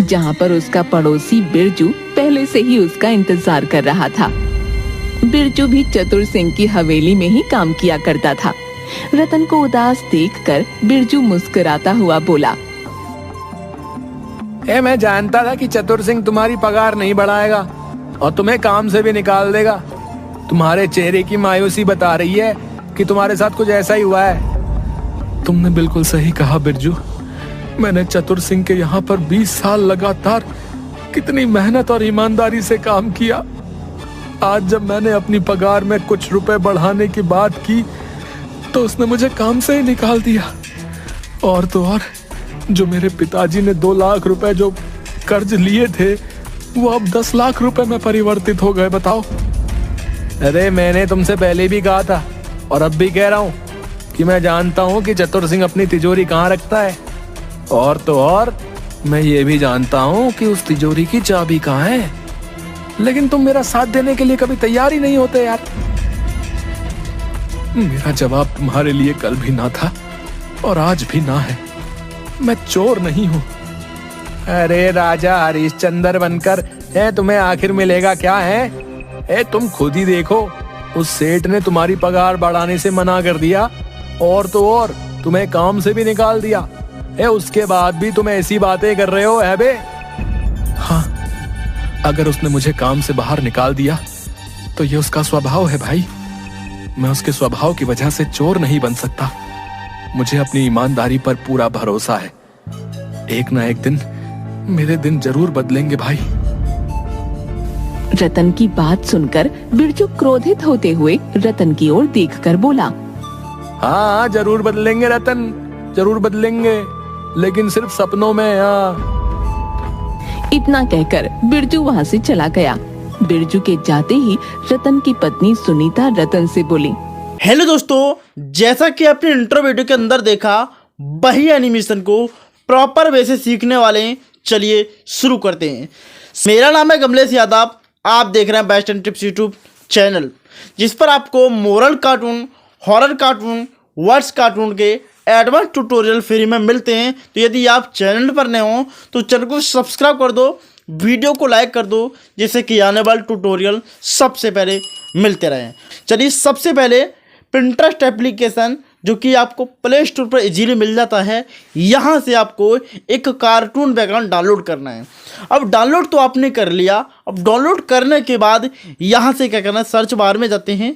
जहाँ पर उसका पड़ोसी बिरजू पहले से ही उसका इंतजार कर रहा था। बिरजू भी चतुर सिंह की हवेली में ही काम किया करता था। रतन को उदास देखकर बिरजू मुस्कुराता हुआ बोला, मैं जानता था कि चतुर सिंह तुम्हारी पगार नहीं बढ़ाएगा और तुम्हें काम से भी निकाल देगा। तुम्हारे चेहरे की मायूसी बता रही है कि तुम्हारे साथ कुछ ऐसा ही हुआ है। तुमने बिल्कुल सही कहा बिरजू। मैंने चतुर सिंह के यहाँ पर 20 साल लगातार कितनी मेहनत और ईमानदारी से काम किया। आज जब मैंने अपनी पगार में कुछ रुपए बढ़ाने की बात की तो उसने मुझे काम से ही निकाल दिया। और तो और जो मेरे पिताजी ने 2 लाख रुपए जो कर्ज लिए थे वो अब 10 लाख रुपए में परिवर्तित हो गए। बताओ। अरे मैंने तुमसे पहले भी कहा था और अब भी कह रहा हूँ कि मैं जानता हूँ कि चतुर सिंह अपनी तिजोरी कहाँ रखता है। और तो और मैं ये भी जानता हूँ कि उस तिजोरी की चाबी कहाँ है। लेकिन तुम मेरा साथ देने के लिए कभी तैयार ही नहीं होते यार। मेरा जवाब तुम्हारे लिए कल भी ना था और आज भी ना है। मैं चोर नहीं हूँ। अरे राजा हरिश्चंद्र बनकर तुम्हें आखिर मिलेगा क्या है? तुम खुद ही देखो, उस सेठ ने तुम्हारी पगार बढ़ाने से मना कर दिया और तो और तुम्हें काम से भी निकाल दिया। उसके बाद भी तुम ऐसी बातें कर रहे हो बे? हाँ, अगर उसने मुझे काम से बाहर निकाल दिया तो ये उसका स्वभाव है भाई। मैं उसके स्वभाव की वजह से चोर नहीं बन सकता। मुझे अपनी ईमानदारी पर पूरा भरोसा है। एक ना एक दिन मेरे दिन जरूर बदलेंगे भाई। रतन की बात सुनकर बिरजू क्रोधित होते हुए रतन की ओर देखकर बोला, हाँ जरूर बदलेंगे रतन, जरूर बदलेंगे, लेकिन सिर्फ सपनों में। इतना कहकर बिरजू वहाँ से चला गया। बिरजू के जाते ही रतन की पत्नी सुनीता रतन से बोली, हेलो दोस्तों, जैसा कि आपने इंट्रो वीडियो के अंदर देखा, वही एनिमेशन को प्रॉपर वे से सीखने वाले हैं। चलिए शुरू करते हैं। मेरा नाम है कमलेश यादव। आप देख रहे हैं best and tips YouTube channel, जिस पर आपको moral cartoon, horror cartoon, words cartoon के एडवांस ट्यूटोरियल फ्री में मिलते हैं। तो यदि आप चैनल पर नए हो तो चैनल को सब्सक्राइब कर दो, वीडियो को लाइक कर दो, जिससे कि आने वाले ट्यूटोरियल सबसे पहले मिलते रहें। चलिए सबसे पहले पिंटरेस्ट एप्लीकेशन, जो कि आपको प्ले स्टोर पर इजीली मिल जाता है, यहाँ से आपको एक कार्टून बैकग्राउंड डाउनलोड करना है। अब डाउनलोड तो आपने कर लिया। अब डाउनलोड करने के बाद यहाँ से क्या करना है, सर्च बार में जाते हैं।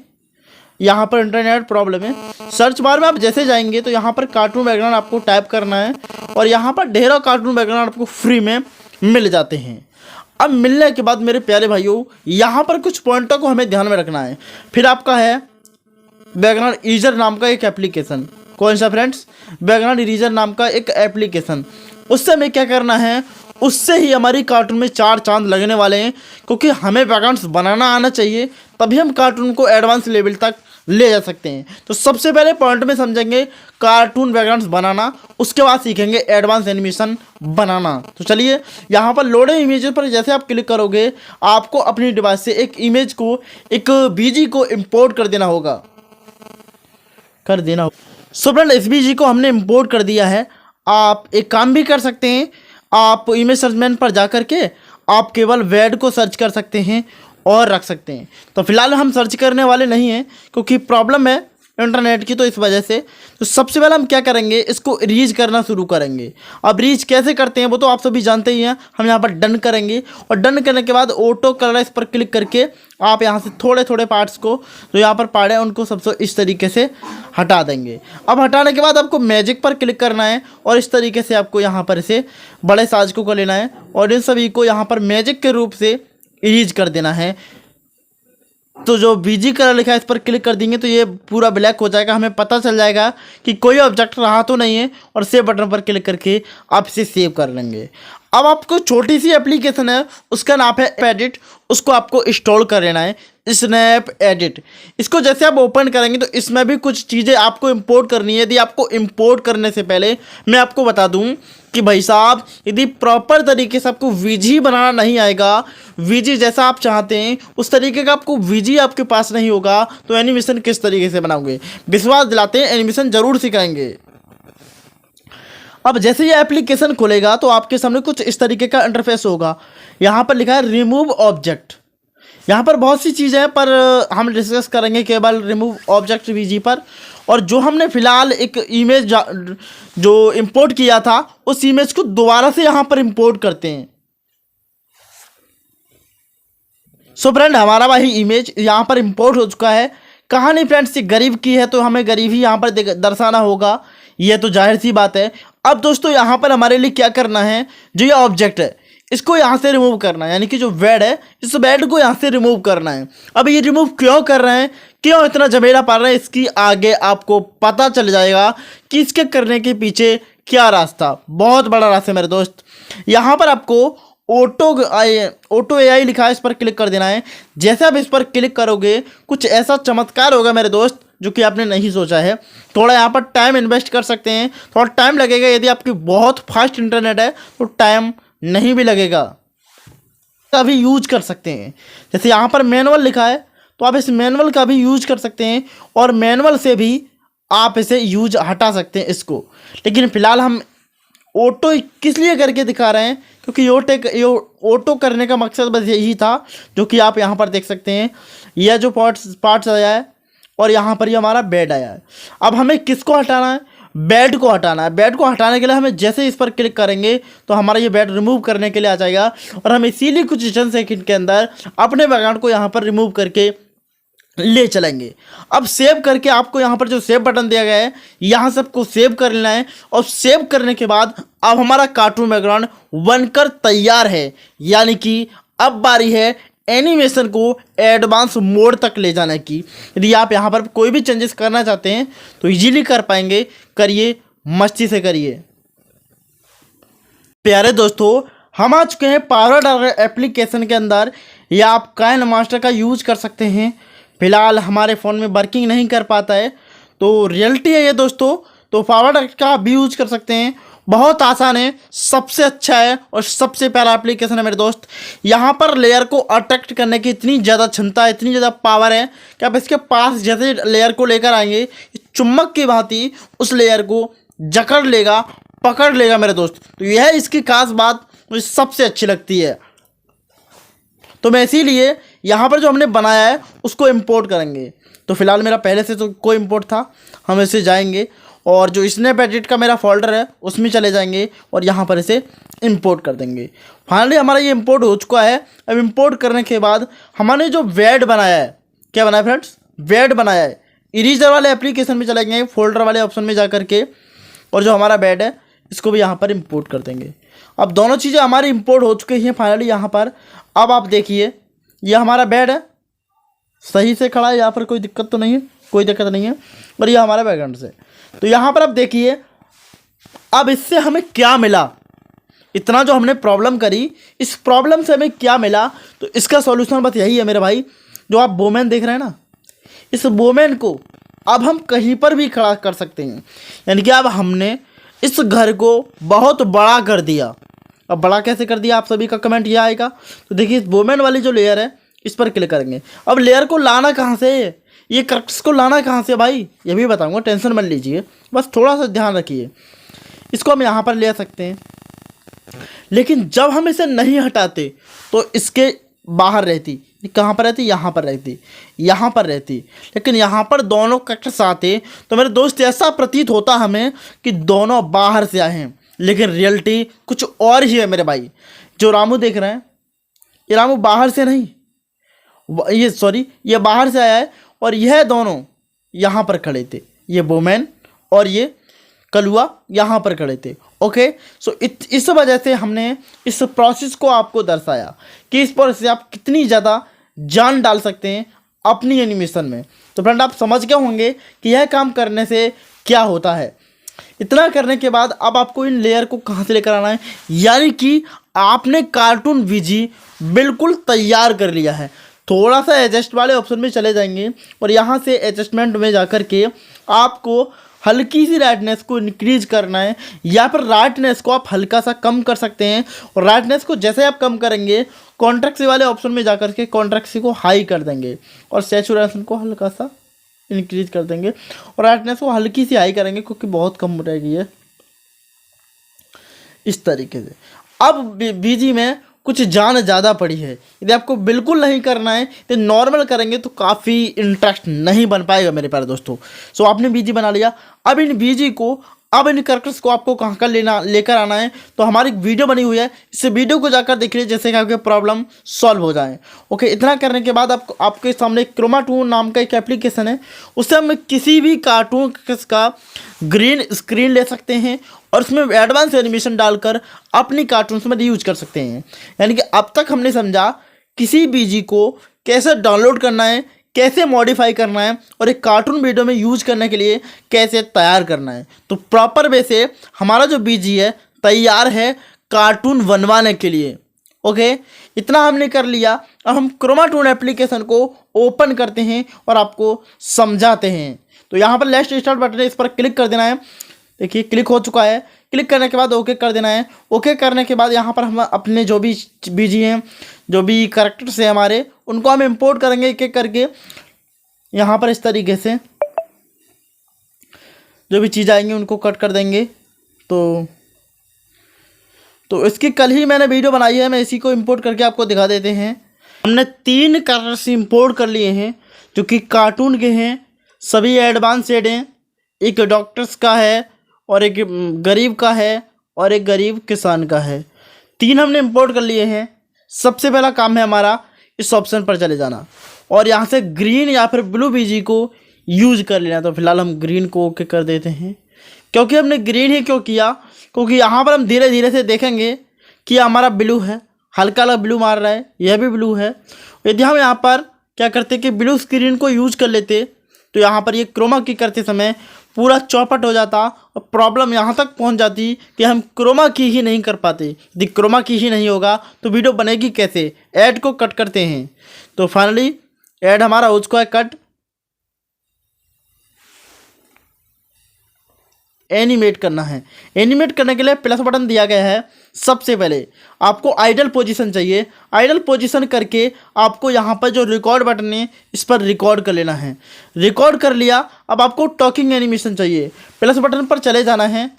यहाँ पर इंटरनेट प्रॉब्लम है। सर्च बार में आप जैसे जाएंगे तो यहाँ पर कार्टून बैकग्राउंड आपको टाइप करना है और यहाँ पर ढेरों कार्टून बैकग्राउंड आपको फ्री में मिल जाते हैं। अब मिलने के बाद मेरे प्यारे भाइयों, यहाँ पर कुछ पॉइंटों को हमें ध्यान में रखना है। फिर आपका है बैकग्राउंड इरेजर नाम का एक एप्लीकेशन। कौन सा फ्रेंड्स? बैकग्राउंड इरेजर नाम का एक एप्लीकेशन। उससे हमें क्या करना है, उससे ही हमारी कार्टून में 4 चांद लगने वाले हैं, क्योंकि हमें बैकग्राउंड्स बनाना आना चाहिए, तभी हम कार्टून को एडवांस लेवल तक ले जा सकते हैं। तो सबसे पहले पॉइंट में समझेंगे कार्टून बैकग्राउंड्स बनाना, उसके बाद सीखेंगे एडवांस एनिमेशन बनाना। तो चलिए यहाँ पर लोड इमेज पर जैसे आप क्लिक करोगे, आपको अपनी डिवाइस से एक इमेज को, एक बीजी को इंपोर्ट कर देना होगा। सो फ्रेंड, इस बीजी को हमने इंपोर्ट कर दिया है। आप एक काम भी कर सकते हैं, आप इमेज सर्चमैन पर जा कर के आप केवल वर्ड को सर्च कर सकते हैं और रख सकते हैं। तो फिलहाल हम सर्च करने वाले नहीं हैं, क्योंकि प्रॉब्लम है इंटरनेट की, तो इस वजह से। तो सबसे पहले हम क्या करेंगे, इसको रीच करना शुरू करेंगे। अब रीच कैसे करते हैं वो तो आप सभी जानते ही हैं। हम यहाँ पर डन करेंगे और डन करने के बाद ऑटो कलर पर क्लिक करके आप यहाँ से थोड़े थोड़े पार्ट्स को जो यहाँ पर पार्ट है उनको सबसे इस तरीके से हटा देंगे। अब हटाने के बाद आपको मैजिक पर क्लिक करना है और इस तरीके से आपको यहाँ पर इसे बड़े साइज को लेना है और इन सभी को यहाँ पर मैजिक के रूप से इरेज कर देना है। तो जो बीजी कलर लिखा है इस पर क्लिक कर देंगे तो ये पूरा ब्लैक हो जाएगा। हमें पता चल जाएगा कि कोई ऑब्जेक्ट रहा तो नहीं है और सेव बटन पर क्लिक करके आप इसे सेव कर लेंगे। अब आपको छोटी सी एप्लीकेशन है, उसका नाम है एडिट, उसको आपको इंस्टॉल कर लेना है, स्नैप एडिट। इसको जैसे आप ओपन करेंगे तो इसमें भी कुछ चीज़ें आपको इंपोर्ट करनी है। यदि आपको इंपोर्ट करने से पहले मैं आपको बता दूं कि भाई साहब, यदि प्रॉपर तरीके से आपको वीजी बनाना नहीं आएगा, वीजी जैसा आप चाहते हैं उस तरीके का आपको वीजी आपके पास नहीं होगा, तो एनिमेशन किस तरीके से बनाओगे? विश्वास दिलाते हैं, एनिमेशन ज़रूर सिखाएंगे। अब जैसे ये एप्लीकेशन खुलेगा तो आपके सामने कुछ इस तरीके का इंटरफेस होगा। यहाँ पर लिखा है रिमूव ऑब्जेक्ट। यहाँ पर बहुत सी चीज़ें हैं पर हम डिस्कस करेंगे केवल रिमूव ऑब्जेक्ट वीजी पर। और जो हमने फिलहाल एक इमेज जो इंपोर्ट किया था उस इमेज को दोबारा से यहाँ पर इंपोर्ट करते हैं। सो फ्रेंड हमारा भाई इमेज यहाँ पर इंपोर्ट हो चुका है। कहानी फ्रेंड्स ये गरीब की है तो हमें गरीब ही यहाँ पर दर्शाना होगा, यह तो जाहिर सी बात है। अब दोस्तों यहाँ पर हमारे लिए क्या करना है, जो ये ऑब्जेक्ट है इसको यहाँ से रिमूव करना है, यानी कि जो बेड है इस बेड को यहाँ से रिमूव करना है। अब ये रिमूव क्यों कर रहे हैं, क्यों इतना झमेला पा रहे हैं, इसकी आगे आपको पता चल जाएगा कि इसके करने के पीछे क्या रास्ता, बहुत बड़ा रास्ता है मेरे दोस्त। यहाँ पर आपको ऑटो एआई लिखा है, इस पर क्लिक कर देना है। जैसे आप इस पर क्लिक करोगे कुछ ऐसा चमत्कार होगा मेरे दोस्त जो कि आपने नहीं सोचा है। थोड़ा यहाँ पर टाइम इन्वेस्ट कर सकते हैं, थोड़ा टाइम लगेगा। यदि आपकी बहुत फास्ट इंटरनेट है तो टाइम नहीं भी लगेगा, अभी यूज कर सकते हैं। जैसे यहाँ पर मैनुअल लिखा है तो आप इस मैनुअल का भी यूज कर सकते हैं और मैनुअल से भी आप इसे यूज हटा सकते हैं इसको। लेकिन फिलहाल हम ऑटो किस लिए करके दिखा रहे हैं, क्योंकि ऑटो करने का मकसद बस यही था, जो कि आप यहाँ पर देख सकते हैं। यह जो पार्ट्स आया है और यहाँ पर ये हमारा बेड आया है। अब हमें किसको हटाना है, बेड को हटाना है। बेड को हटाने के लिए हमें जैसे इस पर क्लिक करेंगे तो हमारा ये बेड रिमूव करने के लिए आ जाएगा और हम इसीलिए कुछ चंद सेकंड के अंदर अपने बैकग्राउंड को यहाँ पर रिमूव करके ले चलेंगे। अब सेव करके आपको यहाँ पर जो सेव बटन दिया गया है यहाँ सबको सेव कर लेना है और सेव करने के बाद अब हमारा कार्टून बैकग्राउंड बनकर तैयार है। यानी कि अब बारी है एनिमेशन को एडवांस मोड तक ले जाने की। यदि आप यहाँ पर कोई भी चेंजेस करना चाहते हैं तो इजीली कर पाएंगे, करिए, मस्ती से करिए। प्यारे दोस्तों हम आ चुके हैं पावर एप्लीकेशन के अंदर। या आप काइन मास्टर का यूज कर सकते हैं। फिलहाल हमारे फ़ोन में वर्किंग नहीं कर पाता है तो रियलिटी है ये दोस्तों, तो पावर का भी यूज कर सकते हैं। बहुत आसान है, सबसे अच्छा है और सबसे प्यारा एप्लीकेशन है मेरे दोस्त। यहाँ पर लेयर को अट्रैक्ट करने की इतनी ज़्यादा क्षमता है, इतनी ज़्यादा पावर है कि आप इसके पास जैसे लेयर को लेकर आएंगे चुम्बक की भांति उस लेयर को जकड़ लेगा, पकड़ लेगा मेरे दोस्त। तो यह इसकी खास बात मुझे सबसे अच्छी लगती है। तो मैं इसीलिए यहाँ पर जो हमने बनाया है उसको इंपोर्ट करेंगे। तो फिलहाल मेरा पहले से तो कोई इंपोर्ट था, हम इसे जाएंगे और जो स्नैप एडिट का मेरा फोल्डर है उसमें चले जाएंगे और यहाँ पर इसे इंपोर्ट कर देंगे। फाइनली हमारा ये इंपोर्ट हो चुका है। अब इंपोर्ट करने के बाद हमने जो वेड बनाया है, क्या बनाया फ्रेंड्स, वेड बनाया है। इरेजर वाले एप्लीकेशन में चले गए, फोल्डर वाले ऑप्शन में जा करके और जो हमारा बेड है इसको भी यहाँ पर इंपोर्ट कर देंगे। अब दोनों चीज़ें हमारी इंपोर्ट हो चुकी हैं फाइनली यहाँ पर। अब आप देखिए ये हमारा बेड है, सही से खड़ा है, यहाँ पर कोई दिक्कत तो नहीं है, कोई दिक्कत नहीं है। और ये हमारा बैकग्राउंड से, तो यहाँ पर आप देखिए अब इससे हमें क्या मिला। इतना जो हमने प्रॉब्लम करी, इस प्रॉब्लम से हमें क्या मिला, तो इसका सॉल्यूशन बस यही है मेरे भाई। जो आप बोमैन देख रहे हैं ना, इस बोमैन को अब हम कहीं पर भी खड़ा कर सकते हैं। यानी कि अब हमने इस घर को बहुत बड़ा कर दिया। अब बड़ा कैसे कर दिया आप सभी का कमेंट ये आएगा। तो देखिए इस बोमैन वाली जो लेयर है इस पर क्लिक करेंगे। अब लेयर को लाना कहाँ से, ये करक्स को लाना कहाँ से भाई, ये भी बताऊंगा, टेंशन मत लीजिए, बस थोड़ा सा ध्यान रखिए। इसको हम यहाँ पर ले सकते हैं, लेकिन जब हम इसे नहीं हटाते तो इसके बाहर रहती, कहाँ पर रहती, यहाँ पर रहती, यहाँ पर रहती। लेकिन यहाँ पर दोनों कट्स आते तो मेरे दोस्त ऐसा प्रतीत होता हमें कि दोनों बाहर से आए हैं, लेकिन रियलिटी कुछ और ही है मेरे भाई। जो रामू देख रहे हैं ये रामू बाहर से नहीं, ये बाहर से आया है और यह दोनों यहाँ पर खड़े थे, ये बोमैन और ये कलुआ यहाँ पर खड़े थे। ओके, सो इस वजह से हमने इस प्रोसेस को आपको दर्शाया कि इस प्रोसेस से आप कितनी ज़्यादा जान डाल सकते हैं अपनी एनिमेशन में। तो फ्रेंड आप समझ गए होंगे कि यह काम करने से क्या होता है। इतना करने के बाद अब आपको इन लेयर को कहाँ से लेकर आना है, यानी कि आपने कार्टून वीजी बिल्कुल तैयार कर लिया है। थोड़ा सा एडजस्ट वाले ऑप्शन में चले जाएंगे और यहाँ से एडजस्टमेंट में जाकर के आपको हल्की सी राइटनेस को इंक्रीज करना है, या फिर राइटनेस को आप हल्का सा कम कर सकते हैं। और राइटनेस को जैसे आप कम करेंगे कॉन्ट्रास्ट वाले ऑप्शन में जाकर के कॉन्ट्रास्ट को हाई कर देंगे और सैचुरेशन को हल्का सा इंक्रीज कर देंगे और राइटनेस को हल्की सी हाई करेंगे क्योंकि बहुत कम रहेगी ये। इस तरीके से। अब बीजी में कुछ जान ज़्यादा पड़ी है, यदि आपको बिल्कुल नहीं करना है तो नॉर्मल करेंगे तो काफ़ी इंटरेस्ट नहीं बन पाएगा मेरे प्यारे दोस्तों। सो आपने बीजी बना लिया। अब इन बीजी को, अब इन कैरेक्टर्स को आपको कहाँ का लेकर आना है, तो हमारी एक वीडियो बनी हुई है, इस वीडियो को जाकर देख लीजिए जैसे कि आपके प्रॉब्लम सॉल्व हो जाए। ओके, इतना करने के बाद आपके सामने क्रोमाटून नाम का एक एप्लीकेशन है, उससे हम किसी भी कार्टून का ग्रीन स्क्रीन ले सकते हैं और उसमें एडवांस एनिमेशन डालकर अपनी कार्टून्स में रीयूज कर सकते हैं। यानी कि अब तक हमने समझा किसी बीजी को कैसे डाउनलोड करना है, कैसे मॉडिफाई करना है और एक कार्टून वीडियो में यूज करने के लिए कैसे तैयार करना है। तो प्रॉपर वे से हमारा जो बीजी है तैयार है कार्टून बनवाने के लिए। ओके, इतना हमने कर लिया। अब हम क्रोमाटून एप्लीकेशन को ओपन करते हैं और आपको समझाते हैं। तो यहाँ पर लेट्स स्टार्ट बटन है, इस पर क्लिक कर देना है। देखिए क्लिक हो चुका है। क्लिक करने के बाद ओके कर देना है। ओके करने के बाद यहाँ पर हम अपने जो भी बीजी हैं, जो भी कैरेक्टर्स हैं हमारे, उनको हम इंपोर्ट करेंगे एक एक करके। यहाँ पर इस तरीके से जो भी चीज़ आएंगी उनको कट कर देंगे। तो इसकी कल ही मैंने वीडियो बनाई है, मैं इसी को इंपोर्ट करके आपको दिखा देते हैं। हमने 3 कैरेक्टर्स इंपोर्ट कर लिए हैं जो कि कार्टून के हैं, सभी एडवांस सेड हैं। एक डॉक्टर्स का है और एक गरीब का है और एक गरीब किसान का है। 3 हमने इंपोर्ट कर लिए हैं। सबसे पहला काम है हमारा इस ऑप्शन पर चले जाना और यहाँ से ग्रीन या फिर ब्लू बीजी को यूज कर लेना। तो फिलहाल हम ग्रीन को ओके कर देते हैं। क्योंकि हमने ग्रीन ही क्यों किया, क्योंकि यहाँ पर हम धीरे धीरे से देखेंगे कि हमारा ब्लू है, हल्का हल्का ब्लू मार रहा है, यह भी ब्लू है। यदि हम यहाँ पर क्या करते कि ब्लू स्क्रीन को यूज कर लेते तो यहाँ पर ये क्रोमा की करते समय पूरा चौपट हो जाता और प्रॉब्लम यहाँ तक पहुँच जाती कि हम क्रोमा की ही नहीं कर पाते। यदि क्रोमा की ही नहीं होगा तो वीडियो बनेगी कैसे। ऐड को कट करते हैं। तो फाइनली ऐड हमारा हो चुका है कट। एनिमेट करना है। एनिमेट करने के लिए प्लस बटन दिया गया है। सबसे पहले आपको आइडल पोजीशन चाहिए। आइडल पोजीशन करके आपको यहाँ पर जो रिकॉर्ड बटन है इस पर रिकॉर्ड कर लेना है। रिकॉर्ड कर लिया। अब आपको टॉकिंग एनिमेशन चाहिए। प्लस बटन पर चले जाना है।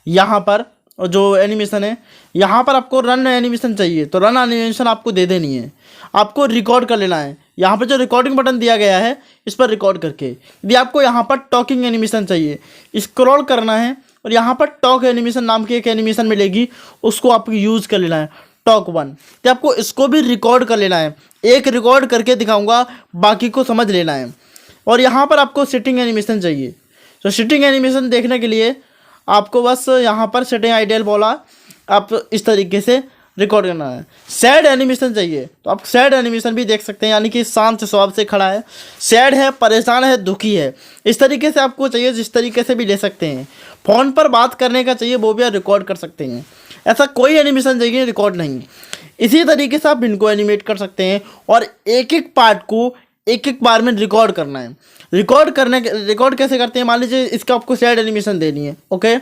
यहाँ पर जो एनिमेशन है यहाँ पर आपको रन एनिमेशन चाहिए, तो रन एनिमेशन आपको दे देनी है। आपको रिकॉर्ड कर लेना है। यहाँ पर जो रिकॉर्डिंग बटन दिया गया है इस पर रिकॉर्ड करके यदि आपको यहाँ पर टॉकिंग एनिमेशन चाहिए, स्क्रॉल करना है और यहाँ पर टॉक एनिमेशन नाम की एक एनिमेशन मिलेगी, उसको आपको यूज़ कर लेना है। टॉक 1 तो आपको इसको भी रिकॉर्ड कर लेना है। एक रिकॉर्ड करके दिखाऊंगा, बाकी को समझ लेना है। और यहाँ पर आपको सिटिंग एनिमेशन चाहिए। तो सिटिंग एनिमेशन देखने के लिए आपको बस यहाँ पर सेटिंग आइडियल बोला, आप इस तरीके से रिकॉर्ड करना है। सैड एनिमेशन चाहिए तो आप सैड एनिमेशन भी देख सकते हैं, यानी कि शांत स्वभाव से खड़ा है, सैड है, परेशान है, दुखी है, इस तरीके से आपको चाहिए। जिस तरीके से भी ले सकते हैं। फ़ोन पर बात करने का चाहिए वो भी आप रिकॉर्ड कर सकते हैं। ऐसा कोई एनिमेशन चाहिए रिकॉर्ड नहीं। इसी तरीके से आप इनको एनिमेट कर सकते हैं और एक एक पार्ट को एक एक बार में रिकॉर्ड करना है। रिकॉर्ड कैसे करते हैं, मान लीजिए इसका आपको सैड एनिमेशन देनी है। ओके,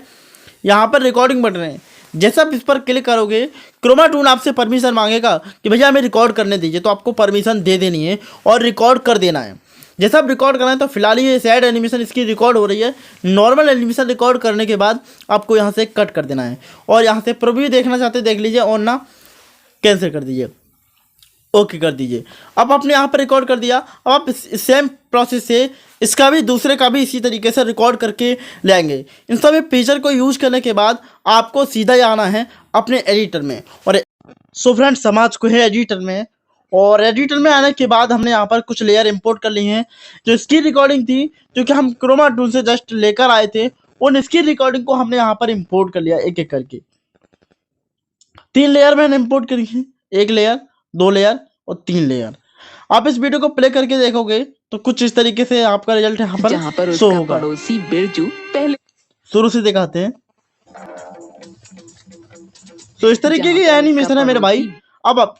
यहाँ पर रिकॉर्डिंग बटन है। जैसे आप इस पर क्लिक करोगे क्रोमाटून आपसे परमिशन मांगेगा कि भैया हमें रिकॉर्ड करने दीजिए, तो आपको परमिशन दे देनी है और रिकॉर्ड कर देना है। जैसा आप रिकॉर्ड करना है तो फिलहाल ये सैड एनिमेशन इसकी रिकॉर्ड हो रही है। नॉर्मल एनिमेशन रिकॉर्ड करने के बाद आपको यहाँ से कट कर देना है और यहाँ से प्रीव्यू देखना चाहते देख लीजिए और ना कैंसिल कर दीजिए, ओके कर दीजिए। अब आपने यहाँ पर रिकॉर्ड कर दिया। अब आप सेम प्रोसेस से इसका भी दूसरे का भी इसी तरीके से रिकॉर्ड करके लाएंगे। इन सभी फीचर को यूज करने के बाद आपको सीधा ही आना है अपने एडिटर में। और सो फ्रेंड्स, समाज को है एडिटर में, और एडिटर में आने के बाद हमने यहाँ पर कुछ लेयर इंपोर्ट कर ली हैं। जो इसकी रिकॉर्डिंग थी, जो कि हम क्रोमाटून से जस्ट लेकर आए थे, उन इसकी रिकॉर्डिंग को हमने यहाँ पर इंपोर्ट कर लिया एक एक करके। 3 लेयर मैंने इंपोर्ट करी है, 1 लेयर, 2 लेयर और 3 लेयर। आप इस वीडियो को प्ले करके देखोगे तो कुछ इस तरीके से आपका रिजल्ट यहाँ पर जहाँ पर शो उसका होगा। पड़ोसी बिरजू पहले शुरू से दिखाते हैं। तो इस तरीके की जहाँ पर एनिमेशन उसका है मेरे भाई। पड़ोसी- अब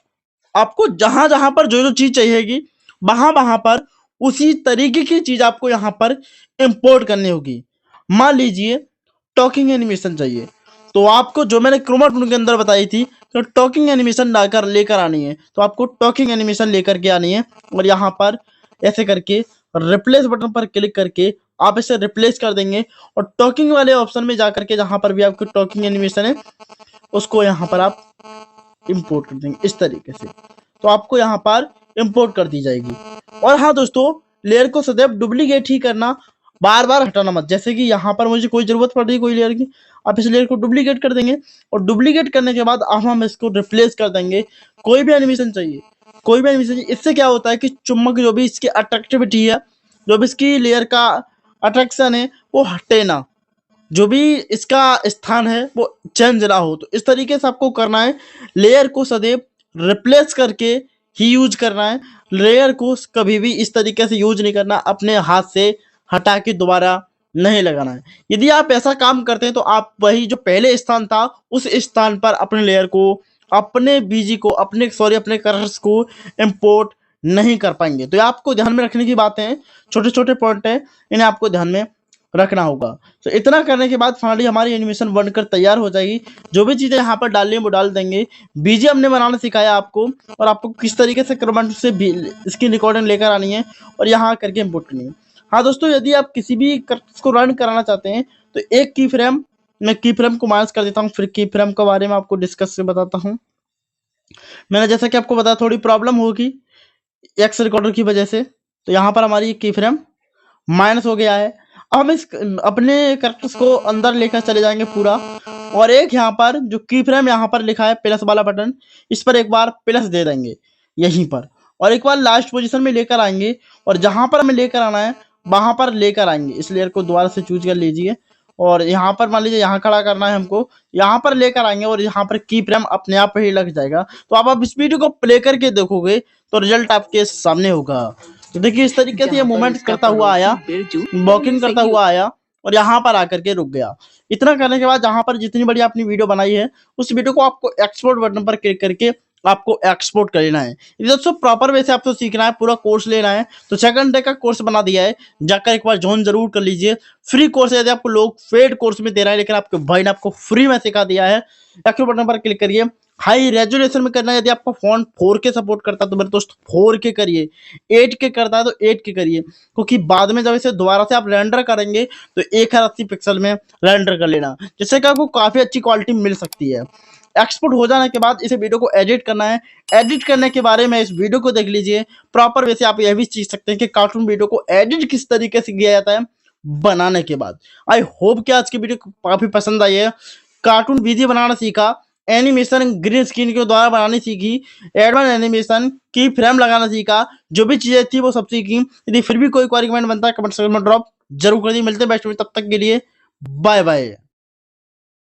आपको जहां जहां पर जो जो चीज चाहिएगी वहां वहां पर उसी तरीके की चीज आपको यहाँ पर इंपोर्ट करनी होगी। मान लीजिए टॉकिंग एनिमेशन चाहिए, तो आपको जो मैंने क्रोमाटून के अंदर बताई थी तो टॉकिंग एनिमेशन लेकर आनी है। तो आपको टॉकिंग एनिमेशन लेकर के आनी है और यहाँ पर ऐसे करके रिप्लेस बटन पर क्लिक करके आप इसे रिप्लेस कर देंगे और टॉकिंग वाले ऑप्शन में जाकर के जहाँ पर भी आपको टॉकिंग एनिमेशन है उसको यहाँ पर आप इंपोर्ट कर देंगे इस तरीके से, तो आपको यहाँ पर इंपोर्ट कर दी जाएगी। और हाँ दोस्तों, लेयर को सदैव डुप्लीकेट ही करना, बार बार हटाना मत। जैसे कि यहाँ पर मुझे कोई जरूरत पड़ रही है कोई लेयर की, आप इस लेयर को डुप्लीकेट कर देंगे और डुप्लीकेट करने के बाद हम इसको रिप्लेस कर देंगे। कोई भी एनिमेशन चाहिए, कोई भी एनिमेशन चाहिए, इससे क्या होता है कि चुम्बक जो भी इसकी अट्रैक्टिविटी है, जो भी इसकी लेयर का अट्रैक्शन है वो हटे ना, जो भी इसका स्थान है वो चेंज ना हो। तो इस तरीके से आपको करना है, लेयर को सदैव रिप्लेस करके ही यूज करना है। लेयर को कभी भी इस तरीके से यूज नहीं करना, अपने हाथ से हटा के दोबारा नहीं लगाना है। यदि आप ऐसा काम करते हैं तो आप वही जो पहले स्थान था उस स्थान पर अपने लेयर को, अपने बीजी को, अपने कलर्स को इंपोर्ट नहीं कर पाएंगे। तो ये आपको ध्यान में रखने की बातें हैं, छोटे छोटे पॉइंट हैं, इन्हें आपको ध्यान में रखना होगा। तो इतना करने के बाद फाइनली हमारी एनिमेशन बनकर तैयार हो जाएगी। जो भी चीज़ें यहाँ पर डालनी है वो डाल देंगे। बीजी हमने बनाना सिखाया आपको, और आपको किस तरीके से क्रमश से भी इसकी रिकॉर्डिंग लेकर आनी है और यहाँ करके इंपोर्ट करनी है। हाँ दोस्तों, यदि आप किसी भी को रन कराना चाहते हैं तो एक की फ्रेम, मैं की फ्रेम को माइनस कर देता हूँ, फिर की फ्रेम के बारे में आपको डिस्कस से बताता हूँ। मैंने जैसा कि आपको बताया थोड़ी प्रॉब्लम होगी एक्स रिकॉर्डर की वजह से, तो यहाँ पर हमारी की फ्रेम माइनस हो गया है। अब हम इस अपने कैरेक्टर्स को अंदर लेकर चले जाएंगे पूरा, और एक यहाँ पर जो की फ्रेम यहाँ पर लिखा है प्लस वाला बटन, इस पर एक बार प्लस दे देंगे यहीं पर, और एक बार लास्ट पोजीशन में लेकर आएंगे, और जहां पर हमें लेकर आना है वहां पर लेकर आएंगे। इस लेयर को दोबारा से चूज कर लीजिए, और यहाँ पर मान लीजिए यहाँ खड़ा करना है हमको, यहाँ पर लेकर आएंगे और यहाँ पर की फ्रेम अपने आप ही लग जाएगा। तो आप इस वीडियो को प्ले करके देखोगे तो रिजल्ट आपके सामने होगा। तो देखिए इस तरीके से ये मूवमेंट करता हुआ आया, वॉकिंग करता हुआ आया और यहाँ पर आकर के रुक गया। इतना करने के बाद यहाँ पर जितनी बड़ी आपने वीडियो बनाई है उस वीडियो को आपको एक्सपोर्ट बटन पर क्लिक करके आपको एक्सपोर्ट कर लेना है। ये दोस्तों प्रॉपर वे से आपको सीखना है, पूरा कोर्स लेना है। तो सेकंड डे का कोर्स बना दिया है, जाकर एक बार ज्वाइन जरूर कर लीजिए। फ्री कोर्स है, यदि आपको लोग पेड कोर्स में दे रहा है, लेकिन आपके भाई ने आपको फ्री में सिखा दिया है। एक्सपोर्ट बटन पर क्लिक करिए, हाई रेजोल्यूशन में करना है। यदि आपका फोन 4K सपोर्ट करता है तो मेरे दोस्त 4K करिए, 8K करता है तो 8K करिए, क्योंकि बाद में जब इसे दोबारा से आप रेंडर करेंगे तो 1080 पिक्सल में रेंडर कर लेना, जिससे कि आपको काफी अच्छी क्वालिटी मिल सकती है। एक्सपोर्ट हो जाने के बाद इस वीडियो को एडिट करना है। एडिट करने के बारे में इस वीडियो को देख लीजिए। प्रॉपर वैसे आप यह भी सीख सकते हैं कि कार्टून वीडियो को एडिट किस तरीके से किया जाता है बनाने के बाद। आई होप कि आज की वीडियो काफी पसंद आई है। कार्टून वीडियो बनाना सीखा, एनिमेशन ग्रीन स्क्रीन के द्वारा बनानी सीखी, एडवांस एनिमेशन की फ्रेम लगाना सीखा, जो भी चीजें थी वो सब सीखी। यदि फिर भी कोई रिकमेंड बनता है कमेंट सेक्शन में ड्रॉप जरूर कर दी। मिलते हैं बेस्ट में, तब तक के लिए बाय बाय।